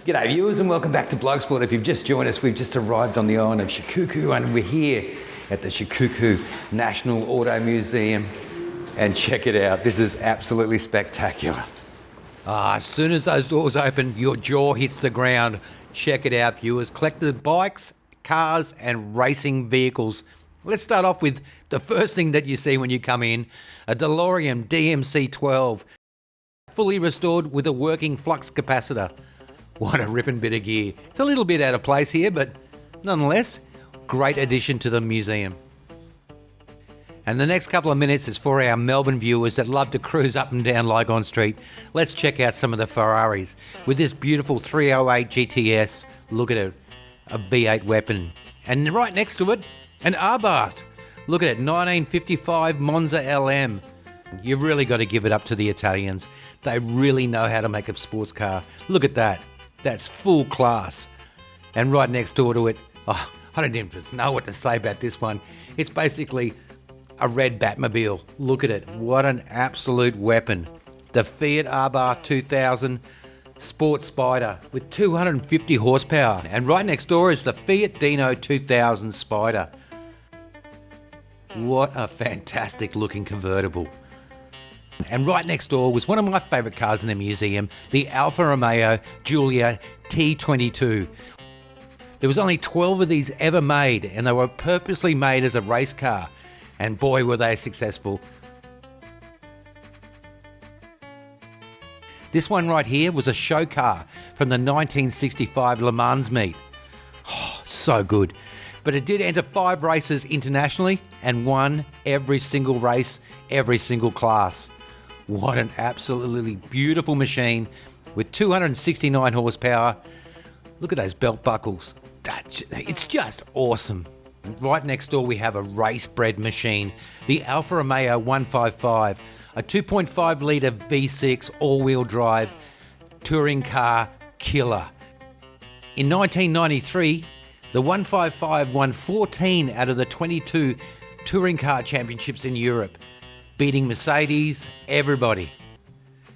G'day viewers and welcome back to BLOKESWORLD. If you've just joined us, we've just arrived on the island of Shikoku and we're here at the Shikoku National Auto Museum. And check it out, this is absolutely spectacular. As soon as those doors open, your jaw hits the ground. Check it out, viewers. Collected bikes, cars and racing vehicles. Let's start off with the first thing that you see when you come in, a DeLorean DMC-12, fully restored with a working flux capacitor. What a ripping bit of gear. It's a little bit out of place here, but nonetheless, great addition to the museum. And the next couple of minutes is for our Melbourne viewers that love to cruise up and down Lygon Street. Let's check out some of the Ferraris. With this beautiful 308 GTS, look at it, a V8 weapon. And right next to it, an Abarth. Look at it, 1955 Monza LM. You've really got to give it up to the Italians. They really know how to make a sports car. Look at that. That's full class. And right next door to it, I don't even know what to say about this one. It's basically a red Batmobile. Look at it. What an absolute weapon. The Fiat Abarth 2000 Sport Spider with 250 horsepower. And right next door is the Fiat Dino 2000 Spider. What a fantastic looking convertible. And right next door was one of my favourite cars in the museum, the Alfa Romeo Giulia T22. There was only 12 of these ever made, and they were purposely made as a race car. And boy, were they successful. This one right here was a show car from the 1965 Le Mans meet. Oh, so good. But it did enter 5 races internationally and won every single race, every single class. What an absolutely beautiful machine with 269 horsepower. Look at those belt buckles. It's just awesome. Right next door we have a race-bred machine, the Alfa Romeo 155, a 2.5 litre V6 all-wheel drive touring car killer. In 1993, the 155 won 14 out of the 22 touring car championships in Europe, beating Mercedes, everybody.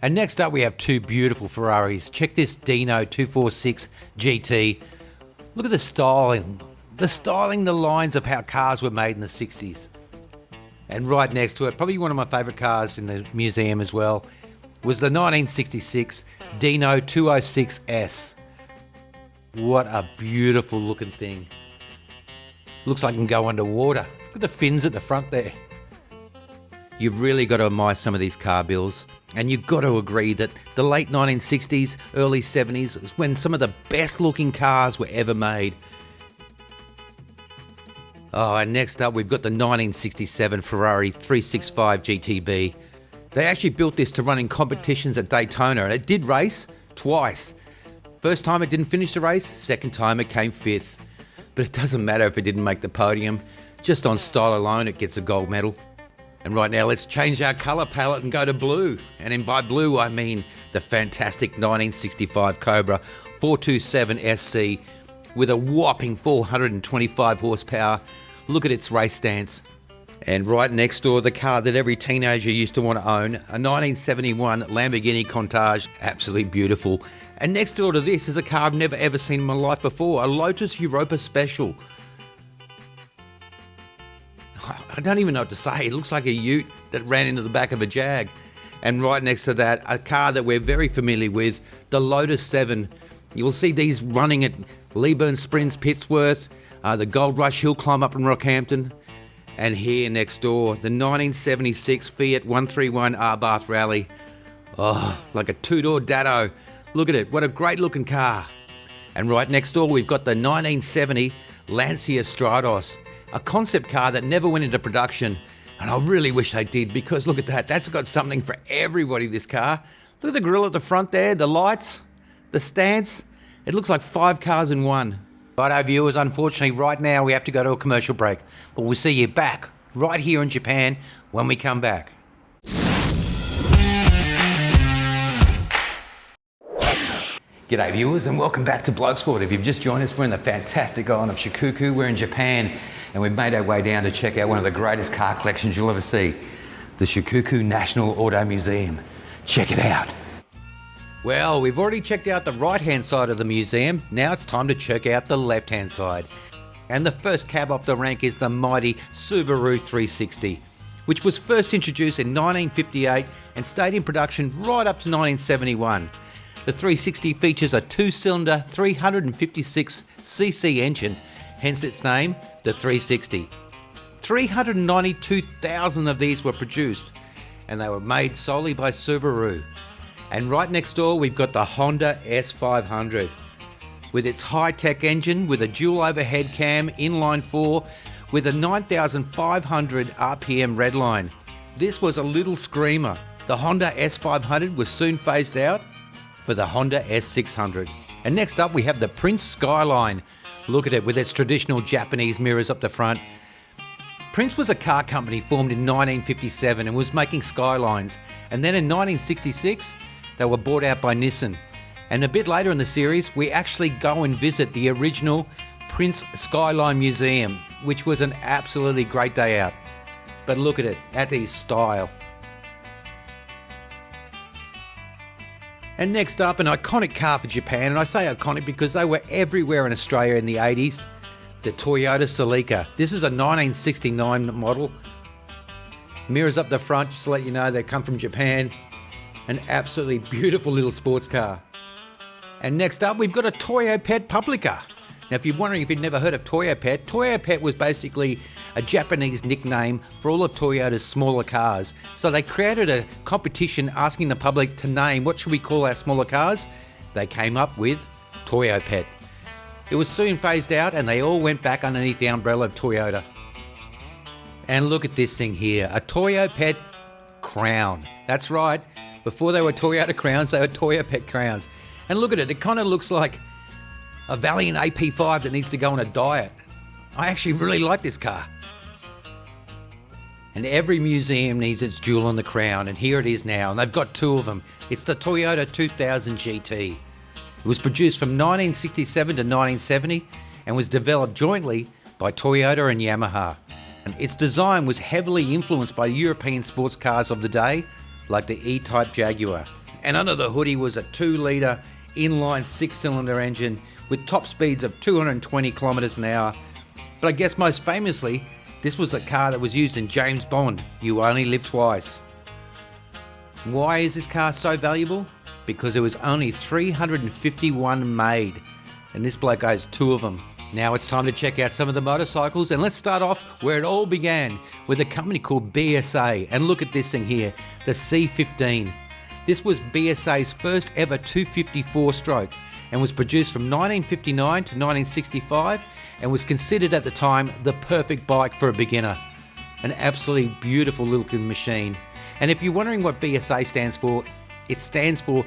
And next up we have 2 beautiful Ferraris. Check this Dino 246 GT. Look at the styling. The lines of how cars were made in the 60s. And right next to it, probably one of my favourite cars in the museum as well, was the 1966 Dino 206S. What a beautiful looking thing. Looks like it can go underwater. Look at the fins at the front there. You've really got to admire some of these car builds, and you've got to agree that the late 1960s, early 70s was when some of the best looking cars were ever made. Oh, and next up we've got the 1967 Ferrari 365 GTB. They actually built this to run in competitions at Daytona, and it did race twice. First time it didn't finish the race, second time it came 5th. But it doesn't matter if it didn't make the podium, just on style alone it gets a gold medal. And right now let's change our colour palette and go to blue. And by blue I mean the fantastic 1965 Cobra 427 SC with a whopping 425 horsepower. Look at its race stance. And right next door, the car that every teenager used to want to own, a 1971 Lamborghini Countach, absolutely beautiful. And next door to this is a car I've never ever seen in my life before, a Lotus Europa Special. I don't even know what to say. It looks like a ute that ran into the back of a Jag. And right next to that, a car that we're very familiar with, the Lotus 7. You'll see these running at Leeburn Springs, Pittsworth, the Gold Rush Hill Climb up in Rockhampton. And here next door, the 1976 Fiat 131 Abarth Rally. Oh, like a 2-door Datto. Look at it, what a great looking car. And right next door, we've got the 1970 Lancia Stratos, a concept car that never went into production. And I really wish they did, because look at that, that's got something for everybody, this car. Look at the grille at the front there, the lights, the stance. It looks like 5 cars in one. Righto viewers, unfortunately right now we have to go to a commercial break, but we'll see you back right here in Japan when we come back. G'day viewers and welcome back to BLOKESWORLD. If you've just joined us, we're in the fantastic island of Shikoku. We're in Japan and we've made our way down to check out one of the greatest car collections you'll ever see, the Shikoku National Auto Museum. Check it out. Well, we've already checked out the right-hand side of the museum. Now it's time to check out the left-hand side. And the first cab off the rank is the mighty Subaru 360, which was first introduced in 1958 and stayed in production right up to 1971. The 360 features a two-cylinder 356cc engine, hence its name, the 360. 392,000 of these were produced, and they were made solely by Subaru. And right next door we've got the Honda S500 with its high-tech engine with a dual overhead cam inline 4 with a 9,500 RPM redline. This was a little screamer. The Honda S500 was soon phased out for the Honda S600. And next up we have the Prince Skyline. Look at it with its traditional Japanese mirrors up the front. Prince was a car company formed in 1957 and was making Skylines. And then in 1966, they were bought out by Nissan. And a bit later in the series, we actually go and visit the original Prince Skyline Museum, which was an absolutely great day out. But look at it, at his style. And next up, an iconic car for Japan, and I say iconic because they were everywhere in Australia in the 80s, the Toyota Celica. This is a 1969 model. Mirrors up the front, just to let you know they come from Japan. An absolutely beautiful little sports car. And next up, we've got a Toyo Pet Publica. Now, if you're wondering if you'd never heard of Toyo Pet was basically a Japanese nickname for all of Toyota's smaller cars. So they created a competition asking the public to name what should we call our smaller cars. They came up with Toyo Pet. It was soon phased out and they all went back underneath the umbrella of Toyota. And look at this thing here, a Toyo Pet Crown. That's right, before they were Toyota Crowns, they were Toyo Pet Crowns. And look at it, it kind of looks like a Valiant AP5 that needs to go on a diet. I actually really like this car. And every museum needs its jewel on the crown, and here it is now, and they've got two of them. It's the Toyota 2000 GT. It was produced from 1967 to 1970 and was developed jointly by Toyota and Yamaha. And its design was heavily influenced by European sports cars of the day, like the E-Type Jaguar. And under the hoodie was a 2-litre inline 6-cylinder engine with top speeds of 220 kilometres an hour. But I guess most famously, this was the car that was used in James Bond, You Only Live Twice. Why is this car so valuable? Because there was only 351 made, and this bloke owns 2 of them. Now it's time to check out some of the motorcycles, and let's start off where it all began, with a company called BSA. And look at this thing here, the C15. This was BSA's first ever 254-stroke and was produced from 1959 to 1965 and was considered at the time the perfect bike for a beginner. An absolutely beautiful looking machine. And if you're wondering what BSA stands for, it stands for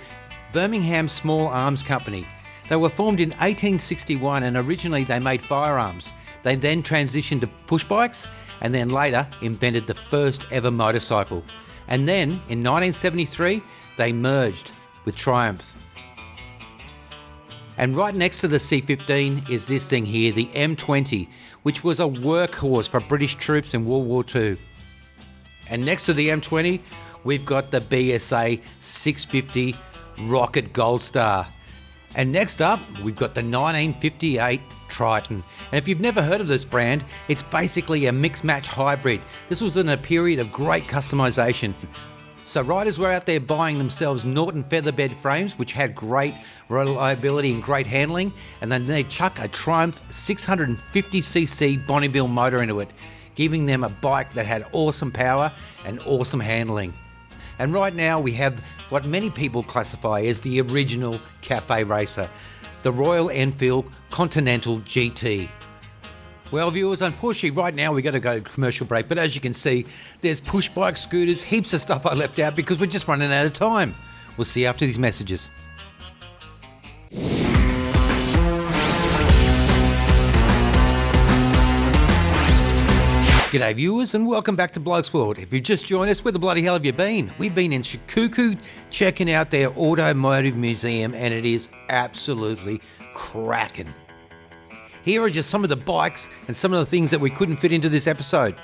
Birmingham Small Arms Company. They were formed in 1861 and originally they made firearms. They then transitioned to push bikes and then later invented the first ever motorcycle. And then in 1973 they merged with Triumph. And right next to the C15 is this thing here, the M20, which was a workhorse for British troops in World War II. And next to the M20, we've got the BSA 650 Rocket Gold Star. And next up, we've got the 1958 Triton. And if you've never heard of this brand, it's basically a mix-match hybrid. This was in a period of great customization. So riders were out there buying themselves Norton featherbed frames, which had great reliability and great handling, and then they'd chuck a Triumph 650cc Bonneville motor into it, giving them a bike that had awesome power and awesome handling. And right now we have what many people classify as the original cafe racer, the Royal Enfield Continental GT. Well, viewers, unfortunately right now we've got to go to commercial break, but as you can see, there's push bike, scooters, heaps of stuff I left out because we're just running out of time. We'll see you after these messages. G'day viewers and welcome back to Blokes World. If you've just joined us, where the bloody hell have you been? We've been in Shikoku checking out their automotive museum and it is absolutely cracking. Here are just some of the bikes and some of the things that we couldn't fit into this episode.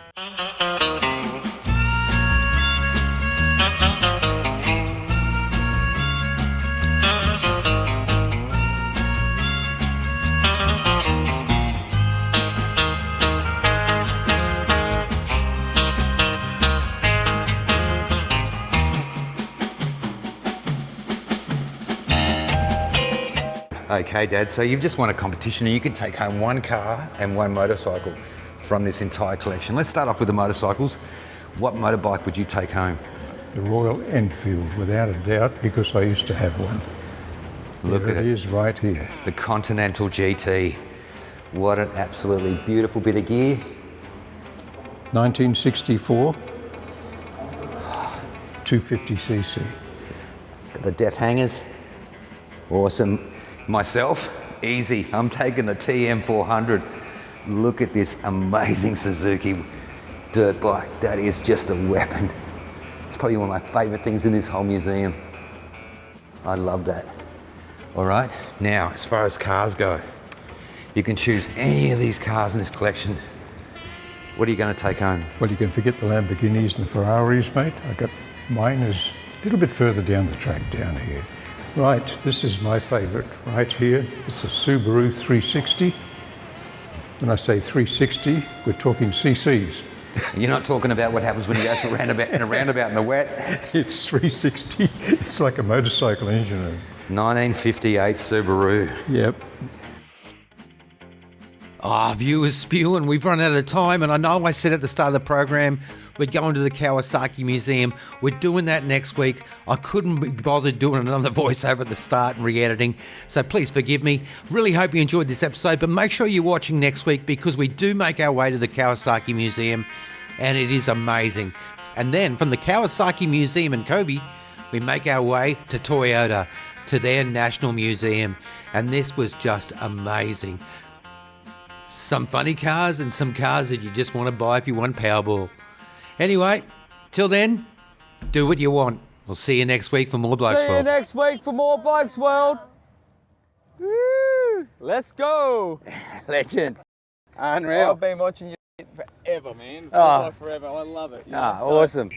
Okay, Dad, so you've just won a competition and you can take home 1 car and 1 motorcycle from this entire collection. Let's start off with the motorcycles. What motorbike would you take home? The Royal Enfield, without a doubt, because I used to have one. Look at it. It is right here. The Continental GT. What an absolutely beautiful bit of gear. 1964, 250cc. The death hangers. Awesome. Myself, easy. I'm taking the TM400. Look at this amazing Suzuki dirt bike. That is just a weapon. It's probably one of my favorite things in this whole museum. I love that. All right, now as far as cars go, you can choose any of these cars in this collection. What are you going to take home? Well, you can forget the Lamborghinis and the Ferraris, mate. Mine is a little bit further down the track down here. Right, this is my favorite right here. It's a Subaru 360. When I say 360, we're talking CCs. You're not talking about what happens when you go to a roundabout in the wet. It's 360. It's like a motorcycle engine. 1958 Subaru. Yep. Viewers spewing. We've run out of time, and I know I said at the start of the program we're going to the Kawasaki Museum. We're doing that next week. I couldn't be bothered doing another voiceover at the start and re-editing, so please forgive me. Really hope you enjoyed this episode, but make sure you're watching next week because we do make our way to the Kawasaki Museum, and it is amazing. And then from the Kawasaki Museum in Kobe, we make our way to Toyota, to their National Museum, and this was just amazing. Some funny cars and some cars that you just want to buy if you want Powerball. Anyway, till then, do what you want. We'll see you next week for more BLOKESWORLD. See you next week for more BLOKESWORLD. Woo! Let's go. Legend. Unreal. I've been watching you forever, man. Oh. Forever. I love it. Awesome.